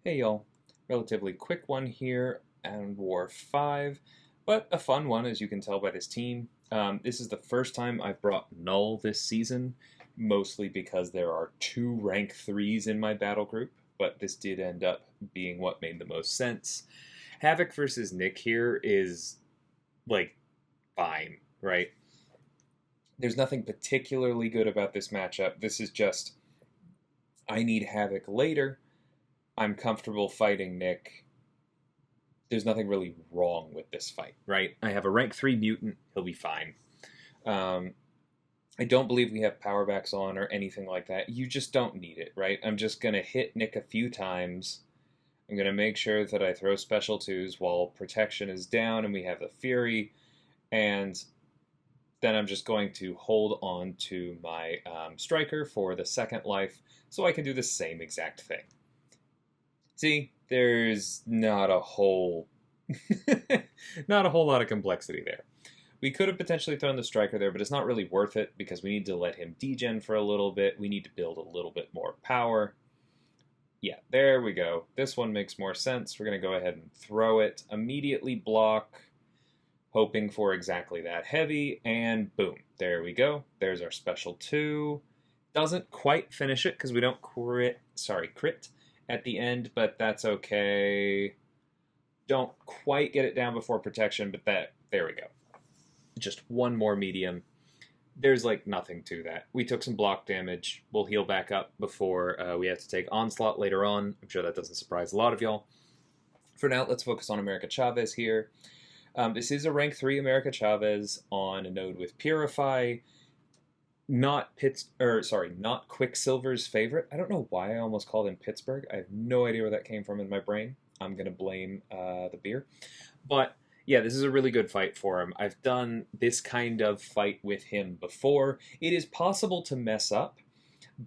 Hey y'all, relatively quick one here and War 5, but a fun one as you can tell by this team. This is the first time I've brought Knull this season, mostly because there are two rank 3s in my battle group, but this did end up being what made the most sense. Havok versus Nick here is, like, fine, right? There's nothing particularly good about this matchup. This is just, I need Havok later. I'm comfortable fighting Nick. There's nothing really wrong with this fight, right? I have a rank 3 mutant. He'll be fine. I don't believe we have power backs on or anything like that. You just don't need it, right? I'm just going to hit Nick a few times. I'm going to make sure that I throw special twos while protection is down and we have the Fury. And then I'm just going to hold on to my striker for the second life so I can do the same exact thing. See, there's not a whole not a whole lot of complexity there. We could have potentially thrown the striker there, but it's not really worth it because we need to let him degen for a little bit. We need to build a little bit more power. Yeah, there we go. This one makes more sense. We're going to go ahead and throw it. Immediately block, hoping for exactly that heavy, and boom. There we go. There's our special 2. Doesn't quite finish it because we don't crit at the end, but that's okay. Don't quite get it down before protection, but there we go. Just one more medium. There's like nothing to that. We took some block damage. We'll heal back up before we have to take Onslaught later on. I'm sure that doesn't surprise a lot of y'all. For now, let's focus on America Chavez here. This is a rank 3 America Chavez on a node with Purify. Not Quicksilver's favorite. I don't know why I almost called him Pittsburgh. I have no idea where that came from in my brain. I'm going to blame the beer. But yeah, this is a really good fight for him. I've done this kind of fight with him before. It is possible to mess up,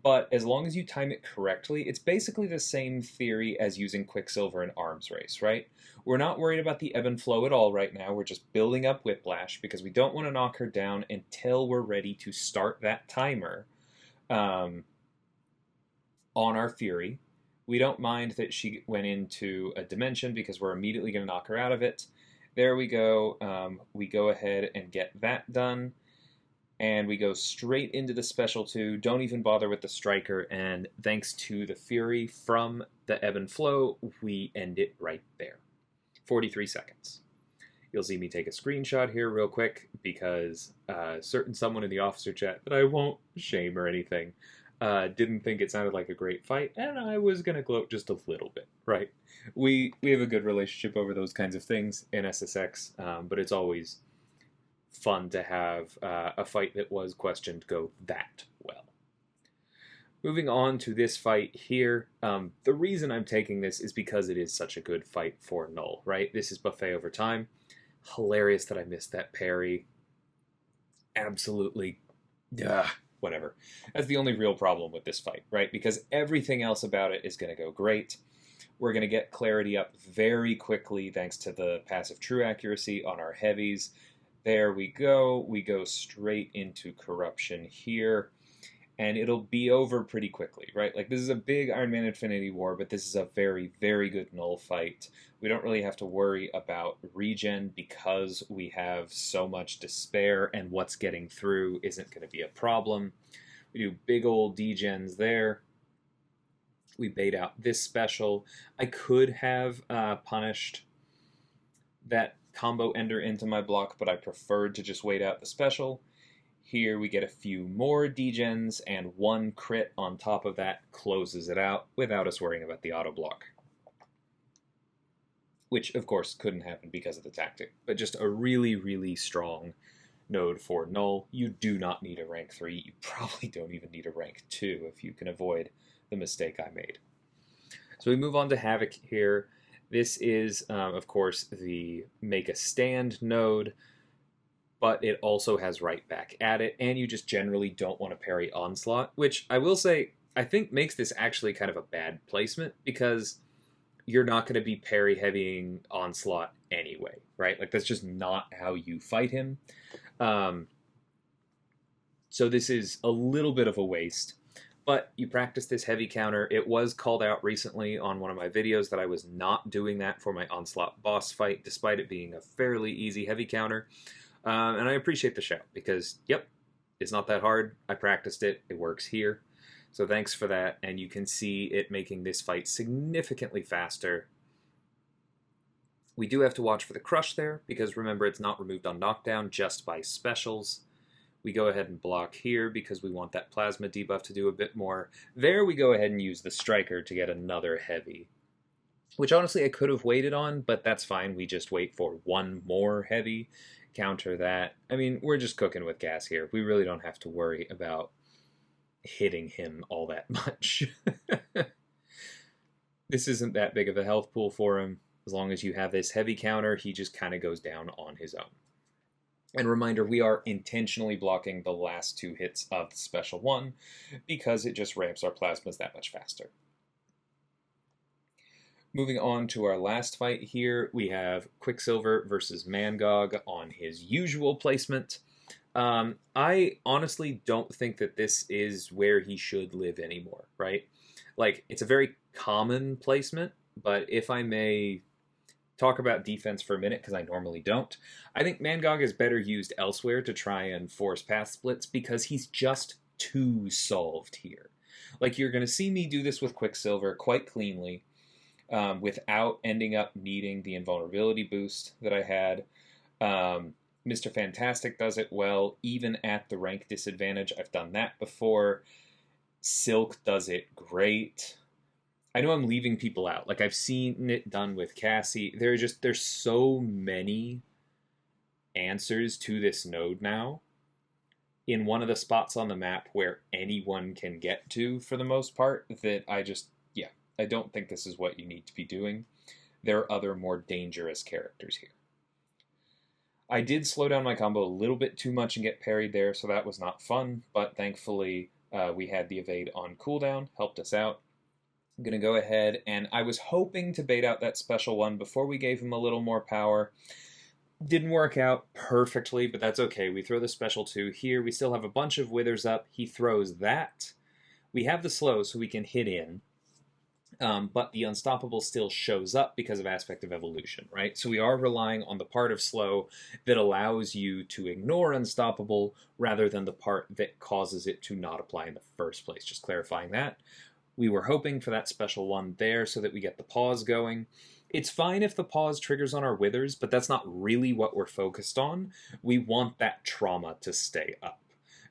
but as long as you time it correctly, it's basically the same theory as using Quicksilver in Arms Race, right? We're not worried about the ebb and flow at all right now. We're just building up Whiplash because we don't want to knock her down until we're ready to start that timer on our Fury. We don't mind that she went into a dimension because we're immediately going to knock her out of it. There we go. We go ahead and get that done. And we go straight into the special 2. Don't even bother with the striker. And thanks to the Fury from the ebb and flow, we end it right there. 43 seconds. You'll see me take a screenshot here real quick because certain someone in the officer chat that I won't shame or anything didn't think it sounded like a great fight, and I was going to gloat just a little bit, right? We have a good relationship over those kinds of things in SSx, but it's always fun to have a fight that was questioned go that well. Moving on to this fight here, the reason I'm taking this is because it is such a good fight for Knull, right? This is buffet over time. Hilarious that I missed that parry. Absolutely, whatever. That's the only real problem with this fight, right? Because everything else about it is going to go great. We're going to get clarity up very quickly thanks to the passive true accuracy on our heavies. There we go. We go straight into corruption here. And it'll be over pretty quickly, right? Like, this is a big Iron Man Infinity War, but this is a very, very good Knull fight. We don't really have to worry about regen because we have so much despair, and what's getting through isn't going to be a problem. We do big old degens there. We bait out this special. I could have punished that combo ender into my block, but I preferred to just wait out the special. Here we get a few more degens, and one crit on top of that closes it out without us worrying about the auto block. Which, of course, couldn't happen because of the tactic, but just a really, really strong node for Knull. You do not need a rank 3. You probably don't even need a rank 2 if you can avoid the mistake I made. So we move on to Havok here. This is, of course, the make a stand node, but it also has right back at it, and you just generally don't want to parry Onslaught, which I will say, I think makes this actually kind of a bad placement, because you're not going to be parry heavying Onslaught anyway, right? Like, that's just not how you fight him. So this is a little bit of a waste, But you practice this heavy counter. It was called out recently on one of my videos that I was not doing that for my Onslaught boss fight, despite it being a fairly easy heavy counter. And I appreciate the shout because, yep, it's not that hard. I practiced it. It works here. So thanks for that. And you can see it making this fight significantly faster. We do have to watch for the crush there because remember it's not removed on knockdown, just by specials. We go ahead and block here because we want that plasma debuff to do a bit more. There we go ahead and use the striker to get another heavy, which honestly I could have waited on, but that's fine. We just wait for one more heavy, counter that. I mean, we're just cooking with gas here. We really don't have to worry about hitting him all that much. This isn't that big of a health pool for him. As long as you have this heavy counter, he just kind of goes down on his own. And reminder, we are intentionally blocking the last 2 hits of the special one because it just ramps our plasmas that much faster. Moving on to our last fight here, we have Quicksilver versus Mangog on his usual placement. I honestly don't think that this is where he should live anymore, right? Like, it's a very common placement, but if I may talk about defense for a minute, because I normally don't, I think Mangog is better used elsewhere to try and force path splits because he's just too solved here. Like, you're going to see me do this with Quicksilver quite cleanly without ending up needing the invulnerability boost that I had. Mr. Fantastic does it well, even at the rank disadvantage. I've done that before. Silk does it great. I know I'm leaving people out. Like, I've seen it done with Cassie. There's so many answers to this node now in one of the spots on the map where anyone can get to for the most part that I don't think this is what you need to be doing. There are other more dangerous characters here. I did slow down my combo a little bit too much and get parried there, so that was not fun, but thankfully we had the evade on cooldown, helped us out. I'm going to go ahead, and I was hoping to bait out that special one before we gave him a little more power. Didn't work out perfectly, but that's okay. We throw the special 2 here. We still have a bunch of withers up. He throws that. We have the slow, so we can hit in. But the unstoppable still shows up because of aspect of evolution, right? So we are relying on the part of slow that allows you to ignore unstoppable rather than the part that causes it to not apply in the first place. Just clarifying that. We were hoping for that special one there so that we get the pause going. It's fine if the pause triggers on our withers, but that's not really what we're focused on. We want that trauma to stay up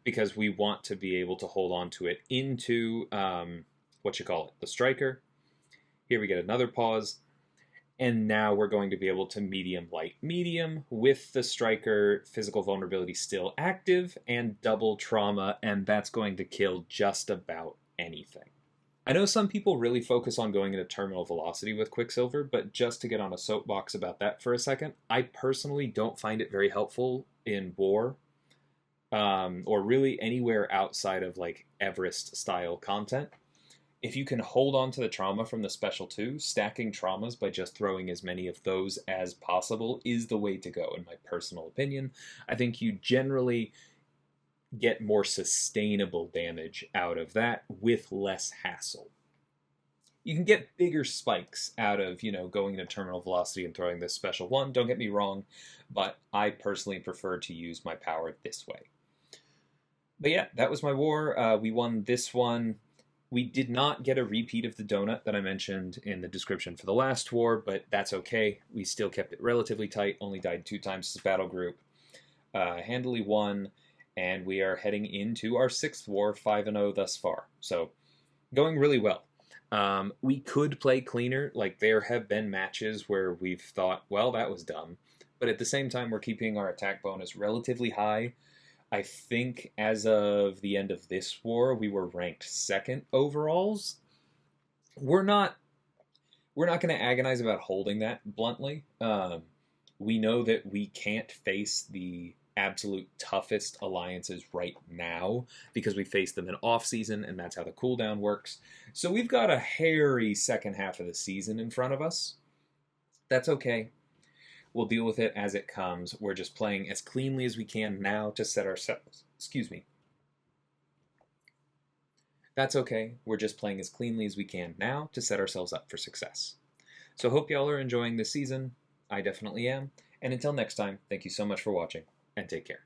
because we want to be able to hold on to it into, the striker. Here we get another pause. And now we're going to be able to medium, light, medium with the striker physical vulnerability still active and double trauma, and that's going to kill just about anything. I know some people really focus on going into terminal velocity with Quicksilver, but just to get on a soapbox about that for a second, I personally don't find it very helpful in war, or really anywhere outside of like Everest-style content. If you can hold on to the trauma from the special 2, stacking traumas by just throwing as many of those as possible is the way to go, in my personal opinion. I think you generally get more sustainable damage out of that with less hassle. You can get bigger spikes out of, going into terminal velocity and throwing this special 1, don't get me wrong, but I personally prefer to use my power this way. But yeah, that was my war. We won this one. We did not get a repeat of the donut that I mentioned in the description for the last war, but that's okay. We still kept it relatively tight, only died 2 times as a battle group. Handily won, and we are heading into our 6th war, 5-0 thus far. So, going really well. We could play cleaner, like there have been matches where we've thought, well, that was dumb. But at the same time, we're keeping our attack bonus relatively high. I think as of the end of this war, we were ranked 2nd overalls. We're not going to agonize about holding that bluntly. We know that we can't face the absolute toughest alliances right now because we face them in off-season, and that's how the cooldown works. So we've got a hairy second half of the season in front of us. That's okay. We'll deal with it as it comes. We're just playing as cleanly as we can now to set ourselves, That's okay, we're just playing as cleanly as we can now to set ourselves up for success. So hope y'all are enjoying this season. I definitely am. And until next time, thank you so much for watching, and take care.